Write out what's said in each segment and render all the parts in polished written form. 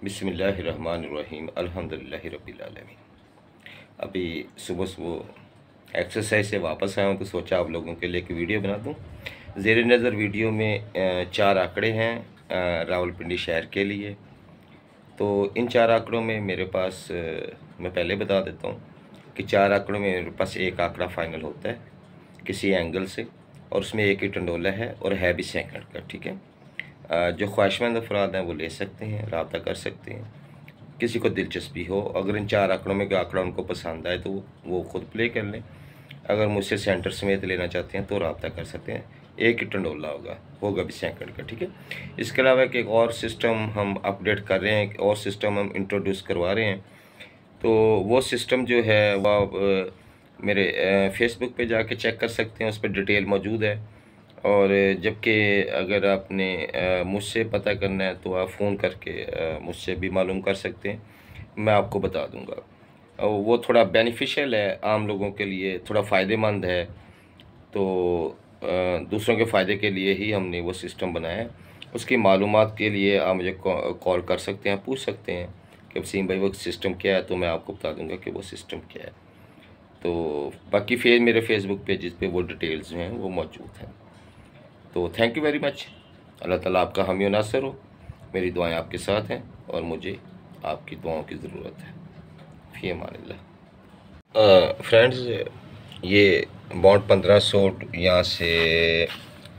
बिस्मिल्लाहिर्रहमानिर्रहीम अल्हम्दुलिल्लाहि रब्बिल आलमीन। अभी सुबह सुबह एक्सरसाइज से वापस आया हूँ तो सोचा आप लोगों के लिए एक वीडियो बना दूँ। ज़ेर नज़र वीडियो में 4 आंकड़े हैं रावलपिंडी शहर के लिए। तो इन 4 आंकड़ों में मेरे पास मैं पहले बता देता हूँ कि 4 आंकड़ों में मेरे पास एक आंकड़ा फ़ाइनल होता है किसी एंगल से, और उसमें एक ही टंडोला है और है भी सेकंड का। ठीक है, जो ख्वाहिशमंद अफराद हैं वो ले सकते हैं, रब्ता कर सकते हैं। किसी को दिलचस्पी हो, अगर इन 4 आंकड़ों में कोई आंकड़ा उनको पसंद आए तो वो खुद प्ले कर लें। अगर मुझसे सेंटर समेत लेना चाहते हैं तो रब्ता कर सकते हैं। एक ही टंडोला होगा भी सेकंड का। ठीक है, इसके अलावा एक और सिस्टम हम अपडेट कर रहे हैं, एक और सिस्टम हम इंट्रोड्यूस करवा रहे हैं। तो वो सिस्टम जो है वो आप मेरे फेसबुक पे जाके चेक कर सकते हैं, उस पर डिटेल मौजूद है। और जबकि अगर आपने मुझसे पता करना है तो आप फ़ोन करके मुझसे भी मालूम कर सकते हैं, मैं आपको बता दूंगा। और वो थोड़ा बेनिफिशियल है, आम लोगों के लिए थोड़ा फ़ायदेमंद है। तो दूसरों के फ़ायदे के लिए ही हमने वो सिस्टम बनाया है। उसकी मालूमात के लिए आप मुझे कॉल कर सकते हैं, पूछ सकते हैं कि वसीम भाई वो सिस्टम क्या है, तो मैं आपको बता दूंगा कि वो सिस्टम क्या है। तो बाकी मेरे फेसबुक पेजेस पे वो डिटेल्स जो हैं वो मौजूद हैं। तो थैंक यू वेरी मच। अल्लाह ताला आपका हामी और नासर हो। मेरी दुआएं आपके साथ हैं और मुझे आपकी दुआओं की ज़रूरत है। फ़ी अमानिल्लाह। फ्रेंड्स, ये बॉन्ड 1500 यहाँ से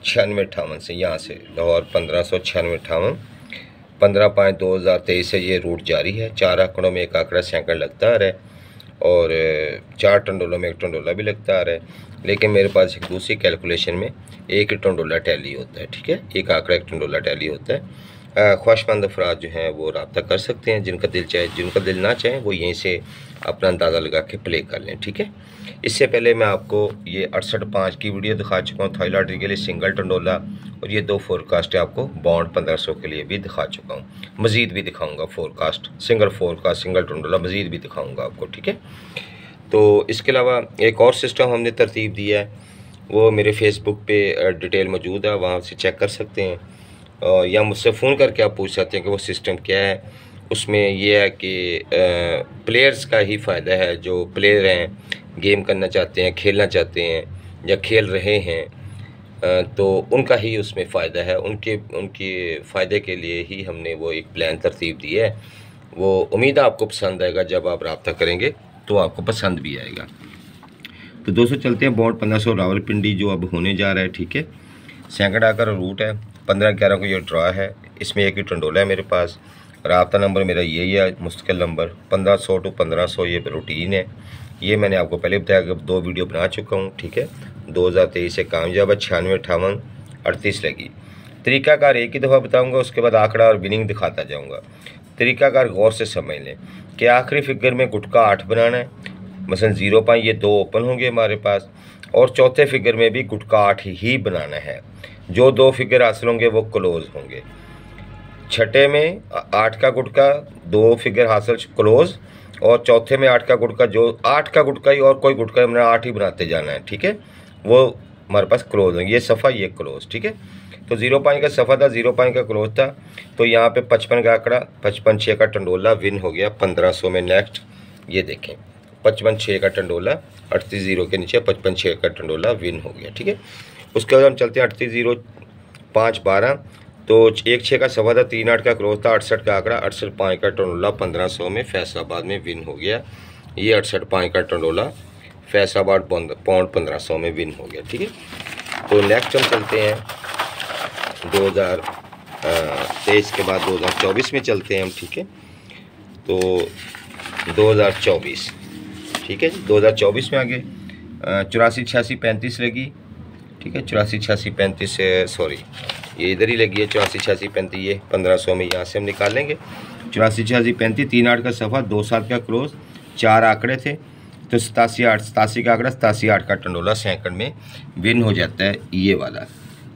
9658 से, यहाँ से लाहौर 159658 15/5/2023 से ये रूट जारी है। 4 आंकड़ों में एक आंकड़ा सेकंड लगता आ रहा है और 4 टंडोलों में एक टंडोला भी लगता आ रहा है। लेकिन मेरे पास एक दूसरी कैलकुलेशन में एक ही टंडोला टैली होता है। ठीक है, एक आंकड़ा एक टंडोला टैली होता है। ख्वाहिशमंद अफराद जो हैं वो रब्ता कर सकते हैं, जिनका दिल चाहे, जिनका दिल ना चाहे वो यहीं से अपना अंदाज़ा लगा के प्ले कर लें। ठीक है, इससे पहले मैं आपको ये 68.5 की वीडियो दिखा चुका हूँ थाईलैंड के लिए सिंगल टंडोला, और ये 2 फोरकास्ट आपको बॉन्ड 1500 के लिए भी दिखा चुका हूँ। मज़ीद भी दिखाऊँगा फोरकास्ट, सिंगल फोरकास्ट, सिंगल टंडोला मज़ीद भी दिखाऊँगा आपको। ठीक है, तो इसके अलावा एक और सिस्टम हमने तरतीब दिया है, वो मेरे फेसबुक पे डिटेल मौजूद है, वहाँ से चेक कर सकते हैं। या मुझसे फ़ोन करके आप पूछ सकते हैं कि वो सिस्टम क्या है। उसमें यह है कि प्लेयर्स का ही फ़ायदा है, जो प्लेयर हैं, गेम करना चाहते हैं, खेलना चाहते हैं या खेल रहे हैं, तो उनका ही उसमें फ़ायदा है। उनके फ़ायदे के लिए ही हमने वो एक प्लान तरतीब दिया है। वो उम्मीद है आपको पसंद आएगा, जब आप रब्ता करेंगे तो आपको पसंद भी आएगा। तो दोस्तों चलते हैं बॉन्ड 1500 रावलपिंडी जो अब होने जा रहा है। ठीक है, सेकंड आकर रूट है, 15/11 को ये ड्रा है। इसमें एक ही टंडोला है मेरे पास। रब्ता नंबर मेरा यही है, मुस्तकिल नंबर 1500 to 1500, ये रूटीन है। ये मैंने आपको पहले बताया कि 2 वीडियो बना चुका हूँ। ठीक है, 2023 से कामयाब है, 9658 लगी। तरीकाकार एक ही दफ़ा बताऊँगा, उसके बाद आंकड़ा और विनिंग दिखाता जाऊँगा। तरीकाकार गौर से समझ लें कि आखिरी फिगर में गुटका 8 बनाना है, मसलन 0 पॉइंट, ये 2 ओपन होंगे हमारे पास, और चौथे फिगर में भी गुटका 8 ही बनाना है। जो 2 फिगर हासिल होंगे वो क्लोज होंगे। छठे में 8 का गुटका, 2 फिगर हासिल क्लोज, और चौथे में 8 का गुटका, जो 8 का गुटका ही और कोई गुटका हमने 8 ही बनाते जाना है। ठीक है, वो हमारे पास क्लोज है। ये सफ़ा, ये क्लोज। ठीक है, तो 0 पॉइंट का सफ़ा था, 0 पॉइंट का क्लोज था। तो यहाँ पे 55 का आंकड़ा, 55/6 का टंडोला विन हो गया 1500 में। नेक्स्ट ये देखें, 55/6 का टंडोला, 38 के नीचे 55/6 का टंडोला विन हो गया। ठीक है, उसके बाद हम चलते हैं 380512। तो 1/6 का सफ़ा था, 3/8 का क्लोज था, 68 का आंकड़ा, 68/5 का टंडोला 1500 में फैसलाबाद में विन हो गया। ये 68/5 का टंडोला फैसलाबाद पौंड 1500 में विन हो गया। ठीक है, तो नेक्स्ट हम चलते हैं 2023 के बाद 2024 में चलते हैं हम। ठीक है, तो 2024, ठीक है, 2024 में आगे 84-86-35 लगी। ठीक है, 84-86-35 से, सॉरी ये इधर ही लगी है 84-86-35, ये 1500 में यहाँ से हम निकालेंगे। 84-86-35, 3/8 का सफ़ा, 2/7 का क्लोज, 4 आंकड़े थे, तो 87 का आंकड़ा, 87/8 का टंडोला सेकंड में विन हो जाता है। ये वाला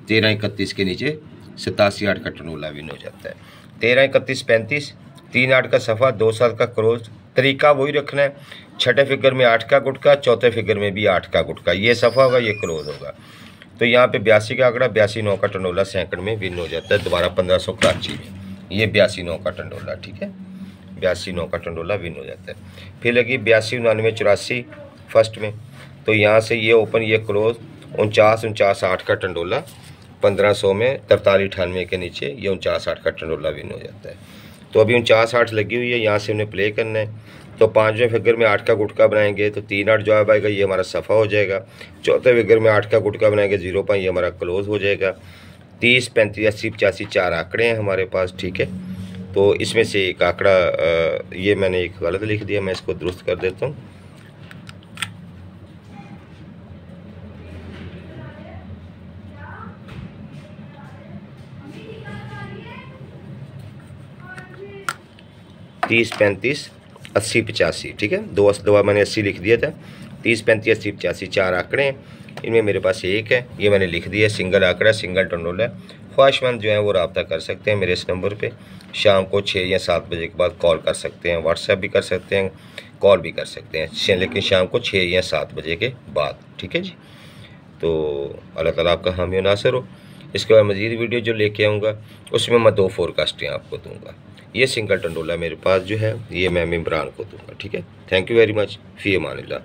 13-31 के नीचे 87/8 का टंडोला विन हो जाता है। 13-31-35, 3/8 का सफ़ा, 2/7 का क्लोज। तरीका वही रखना है, छठे फिगर में 8 का गुटका, चौथे फिगर में भी 8 का गुटका। ये सफ़ा होगा, ये क्लोज होगा। तो यहाँ पे 82 का आंकड़ा, 82/9 का टंडोला सेकंड में विन हो जाता है दोबारा 1500 कराची में। ये 82-9 का टंडोला, ठीक है, 82-9 का टंडोला विन हो जाता है। फिर लगी 82-99-84 फर्स्ट में, तो यहाँ से ये ओपन ये क्लोज 49-49-8 का टंडोला 1500 में 43-98 के नीचे ये 49-8 का टंडोला विन हो जाता है। तो अभी 49-8 लगी हुई है, यहाँ से उन्हें प्ले करना है। तो 5वें फिगर में 8 का गुटका बनाएंगे तो 3-8 जवाब आएगा, ये हमारा सफ़ा हो जाएगा। 4थे फिगर में 8 का गुटका बनाएंगे 0 पाई, ये हमारा क्लोज हो जाएगा। 30, 35, 80, 85 4 आंकड़े हैं हमारे पास, ठीक है। तो इसमें से एक आंकड़ा ये मैंने एक गलत लिख दिया, मैं इसको दुरुस्त कर देता हूँ। तीस, 35, 80, 85, ठीक है। दो दवा मैंने 80 लिख दिया था। 30, 35, 80, 85 4 आंकड़े हैं, इनमें मेरे पास एक है, ये मैंने लिख दिया, सिंगल आंकड़ा, सिंगल टंडोला है। ख्वाहिशमंद जो है वो रब्ता कर सकते हैं मेरे इस नंबर पे। शाम को 6 या 7 बजे के बाद कॉल कर सकते हैं, व्हाट्सएप भी कर सकते हैं, कॉल भी कर सकते हैं, लेकिन शाम को 6 या 7 बजे के बाद, ठीक है जी। तो अल्लाह ताला आपका हामी नासिर हो। इसके बाद मज़ीद वीडियो जो लेके आऊँगा उसमें मैं 2 फोरकास्टें आपको दूँगा। ये सिंगल टंडोला मेरे पास जो है ये मैं इमरान को दूँगा, ठीक है। थैंक यू वेरी मच, फ़ी अमानिल्लाह।